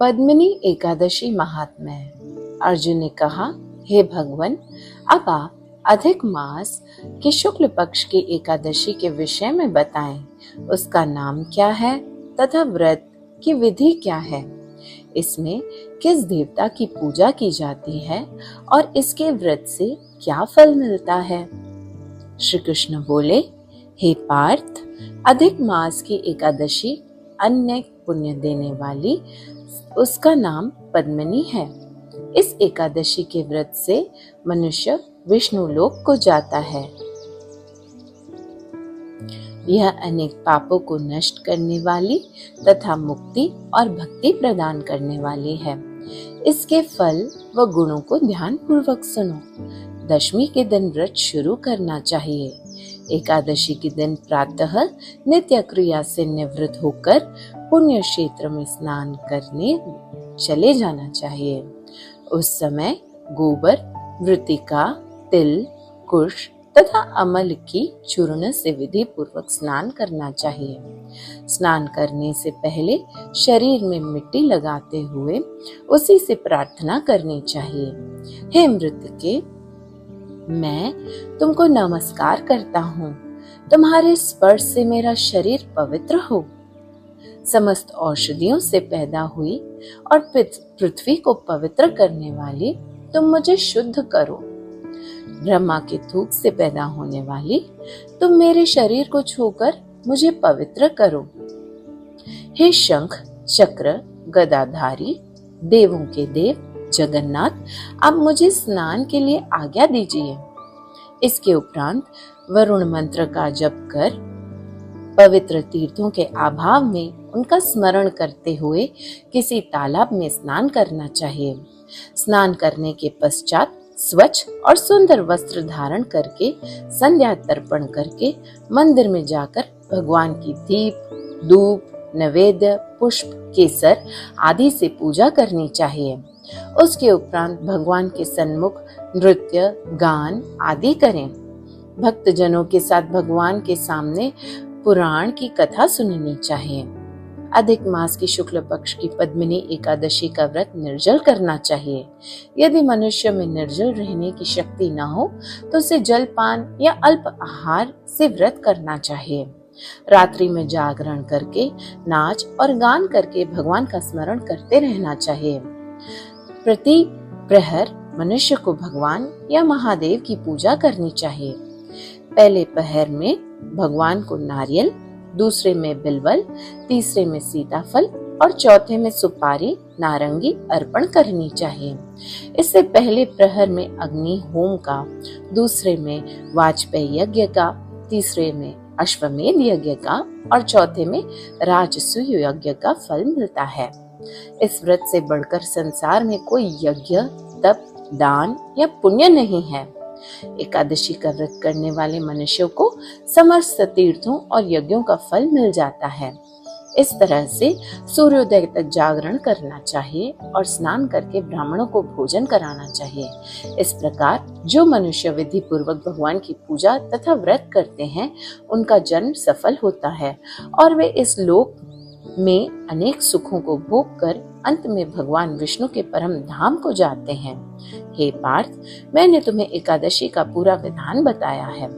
पद्मिनी एकादशी महात्म्य। अर्जुन ने कहा, हे भगवान, अब आप अधिक मास के शुक्ल पक्ष की एकादशी के विषय में बताएं। उसका नाम क्या है तथा व्रत की विधि क्या है? इसमें किस देवता की पूजा की जाती है और इसके व्रत से क्या फल मिलता है? श्री कृष्ण बोले, हे पार्थ, अधिक मास की एकादशी अन्य पुण्य देने वाली, उसका नाम पद्मिनी है। इस एकादशी के व्रत से मनुष्य विष्णु लोक को जाता है। यह अनेक पापों को नष्ट करने वाली तथा मुक्ति और भक्ति प्रदान करने वाली है। इसके फल व गुणों को ध्यान पूर्वक सुनो। दशमी के दिन व्रत शुरू करना चाहिए। एकादशी के दिन प्रातः नित्य क्रिया से निवृत्त होकर पुण्य क्षेत्र में स्नान करने चले जाना चाहिए। उस समय गोबर, वृतिका, तिल, कुश तथा अमल की चूर्ण से विधि पूर्वक स्नान करना चाहिए। स्नान करने से पहले शरीर में मिट्टी लगाते हुए उसी से प्रार्थना करनी चाहिए। हे मृतके, मैं तुमको नमस्कार करता हूँ। तुम्हारे स्पर्श से मेरा शरीर पवित्र हो। समस्त औषधियों से पैदा हुई और पृथ्वी को पवित्र करने वाली तुम मुझे शुद्ध करो। ब्रह्मा के थूक से पैदा होने वाली तुम मेरे शरीर को छूकर मुझे पवित्र करो। हे शंख, चक्र, गदाधारी, देवों के देव जगन्नाथ, आप मुझे स्नान के लिए आज्ञा दीजिए। इसके उपरांत वरुण मंत्र का जप कर पवित्र तीर्थों के अभाव में उनका स्मरण करते हुए किसी तालाब में स्नान करना चाहिए। स्नान करने के पश्चात स्वच्छ और सुंदर वस्त्र धारण करके संध्या तर्पण करके मंदिर में जाकर भगवान की दीप, धूप, नैवेद्य, पुष्प, केसर आदि से पूजा करनी चाहिए। उसके उपरांत भगवान के सन्मुख नृत्य, गान आदि करें। भक्त जनों के साथ भगवान के सामने पुराण की कथा सुननी चाहिए। अधिक मास की शुक्ल पक्ष की पद्मिनी एकादशी का व्रत निर्जल करना चाहिए। यदि मनुष्य में निर्जल रहने की शक्ति न हो तो उसे जलपान या अल्प आहार से व्रत करना चाहिए। रात्रि में जागरण करके, नाच और गान करके भगवान का स्मरण करते रहना चाहिए। प्रति प्रहर मनुष्य को भगवान या महादेव की पूजा करनी चाहिए। पहले पहर में भगवान को नारियल, दूसरे में बिल्वल, तीसरे में सीताफल और चौथे में सुपारी, नारंगी अर्पण करनी चाहिए। इससे पहले प्रहर में अग्नि होम का, दूसरे में वाजपेयी यज्ञ का, तीसरे में अश्वमेध यज्ञ का और चौथे में राजसूय यज्ञ का फल मिलता है। इस व्रत से बढ़कर संसार में कोई यज्ञ, तप, दान या पुण्य नहीं है। एकादशी का व्रत करने वाले मनुष्यों को समस्त तीर्थों और यज्ञों का फल मिल जाता है। इस तरह से सूर्योदय तक जागरण करना चाहिए और स्नान करके ब्राह्मणों को भोजन कराना चाहिए। इस प्रकार जो मनुष्य विधि पूर्वक भगवान की पूजा तथा व्रत करते हैं, उनका जन्म सफल होता है और वे इस लोक में अनेक सुखों को भोग कर अंत में भगवान विष्णु के परम धाम को जाते हैं। हे पार्थ, मैंने तुम्हें एकादशी का पूरा विधान बताया है।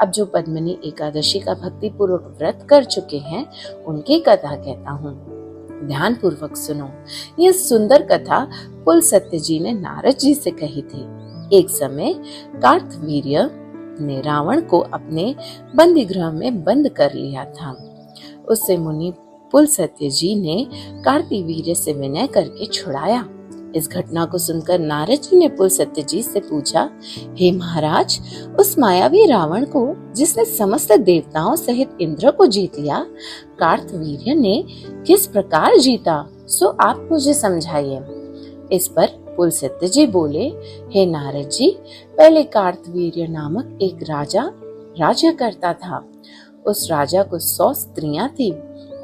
अब जो पद्मिनी एकादशी का भक्ति पूर्वक व्रत कर चुके हैं, उनकी कथा कहता हूँ। ध्यान पूर्वक सुनो। यह सुंदर कथा पुलस्त्य जी ने नारद जी से कही थी। एक समय कार्तवीर्य ने रावण को अपने बंदी गृह में बंद कर लिया था। उससे मुनि पुलस्त्य जी ने कार्तवीर्य से विनय करके छुड़ाया। इस घटना को सुनकर नारद जी ने पुलस्त्य जी से पूछा, हे महाराज, उस मायावी रावण को, जिसने समस्त देवताओं सहित इंद्र को जीत लिया, कार्तवीर्य ने किस प्रकार जीता, सो आप मुझे समझाइए। इस पर पुलस्त्य जी बोले, हे नारद जी, पहले कार्तवीर्य नामक एक राजा राज्य करता था। उस राजा को 100 स्त्रियां थी।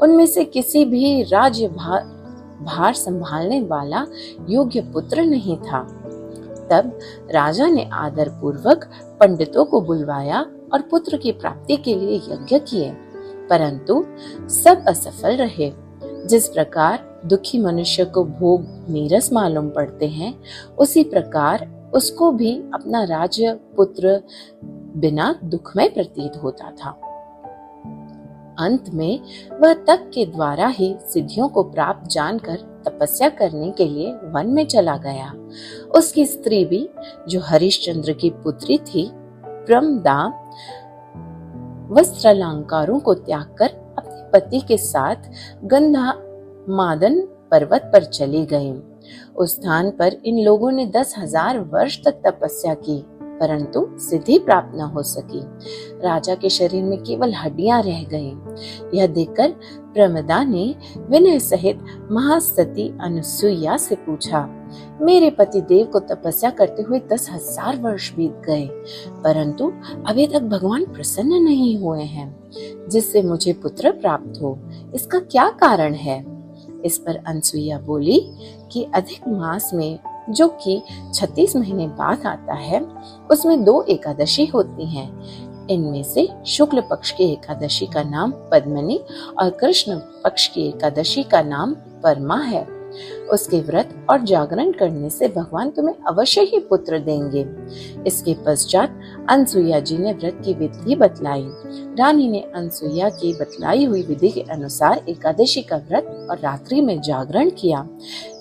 उनमें से किसी भी राज्य भार संभालने वाला योग्य पुत्र नहीं था। तब राजा ने आदर पूर्वक पंडितों को बुलवाया और पुत्र की प्राप्ति के लिए यज्ञ किए, परंतु सब असफल रहे। जिस प्रकार दुखी मनुष्य को भोग नीरस मालूम पड़ते हैं, उसी प्रकार उसको भी अपना राज्य पुत्र बिना दुखमय प्रतीत होता था। अंत में वह तप के द्वारा ही सिद्धियों को प्राप्त जानकर तपस्या करने के लिए वन में चला गया। उसकी स्त्री भी, जो हरिश्चंद्र की पुत्री थी, प्रमदा, वस्त्रालंकारों को त्याग कर अपने पति के साथ गंधमादन पर्वत पर चली गई। उस स्थान पर इन लोगों ने 10,000 वर्ष तक तपस्या की, परंतु सिद्धि प्राप्त न हो सकी। राजा के शरीर में केवल हड्डियां रह गईं। यह देखकर प्रमदा ने विनय सहित महासती अनुसुईया से पूछा, मेरे पति देव को तपस्या करते हुए 10,000 वर्ष बीत गए, परंतु अभी तक भगवान प्रसन्न नहीं हुए हैं, जिससे मुझे पुत्र प्राप्त हो। इसका क्या कारण है? इस पर अनुसुईया बोली कि अधिक मास में, जो कि 36 महीने बाद आता है, उसमें 2 एकादशी होती हैं। इनमें से शुक्ल पक्ष की एकादशी का नाम पद्मनी और कृष्ण पक्ष की एकादशी का नाम परमा है। उसके व्रत और जागरण करने से भगवान तुम्हें अवश्य ही पुत्र देंगे। इसके पश्चात अनुसुईया जी ने व्रत की विधि बतलाई। रानी ने अनुसुईया की बतलाई हुई विधि के अनुसार एकादशी का व्रत और रात्रि में जागरण किया।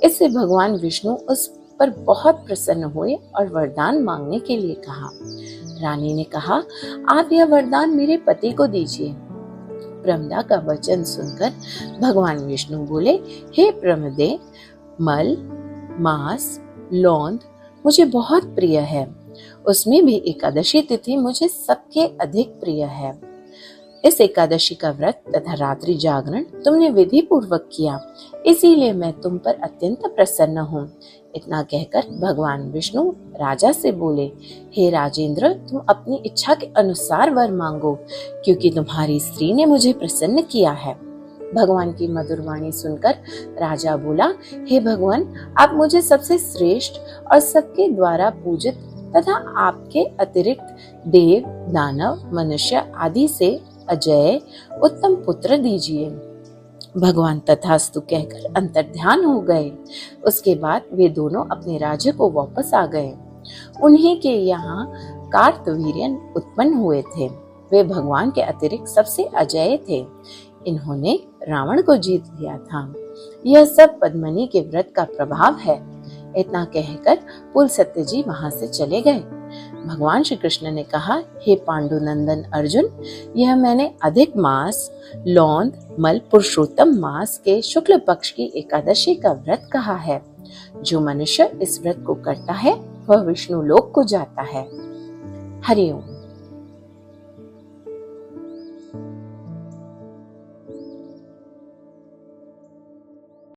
इससे भगवान विष्णु उस पर बहुत प्रसन्न हुए और वरदान मांगने के लिए कहा। रानी ने कहा, आप यह वरदान मेरे पति को दीजिए। प्रमदा का वचन सुनकर भगवान विष्णु बोले, हे प्रमदे, मल, मांस, लौंद मुझे बहुत प्रिय है। उसमें भी एकादशी तिथि मुझे सबके अधिक प्रिय है। इस एकादशी का व्रत तथा रात्रि जागरण तुमने विधि पूर्वक किया, इसीलिए मैं तुम पर अत्यंत प्रसन्न हूँ। इतना कहकर भगवान विष्णु राजा से बोले, हे राजेंद्र, तुम अपनी इच्छा के अनुसार वर मांगो, क्योंकि तुम्हारी स्त्री ने मुझे प्रसन्न किया है। भगवान की मधुर वाणी सुनकर राजा बोला, हे भगवान, आप मुझे सबसे श्रेष्ठ और सबके द्वारा पूजित तथा आपके अतिरिक्त देव, दानव, मनुष्य आदि से अजय उत्तम पुत्र दीजिए। भगवान तथास्तु कहकर अंतर्ध्यान हो गए। उसके बाद वे दोनों अपने राज्य को वापस आ गए। उन्हीं के यहाँ कार्तवीर्यन उत्पन्न हुए थे। वे भगवान के अतिरिक्त सबसे अजय थे। इन्होंने रावण को जीत लिया था। यह सब पद्मनी के व्रत का प्रभाव है। इतना कहकर पुलस्त्य जी वहां से चले गए। भगवान श्री कृष्ण ने कहा, हे पांडुनंदन अर्जुन, यह मैंने अधिक मास, लौंद, मल, पुरुषोत्तम मास के शुक्ल पक्ष की एकादशी का व्रत कहा है। जो मनुष्य इस व्रत को करता है वह विष्णु लोक को जाता है। हरि ओम।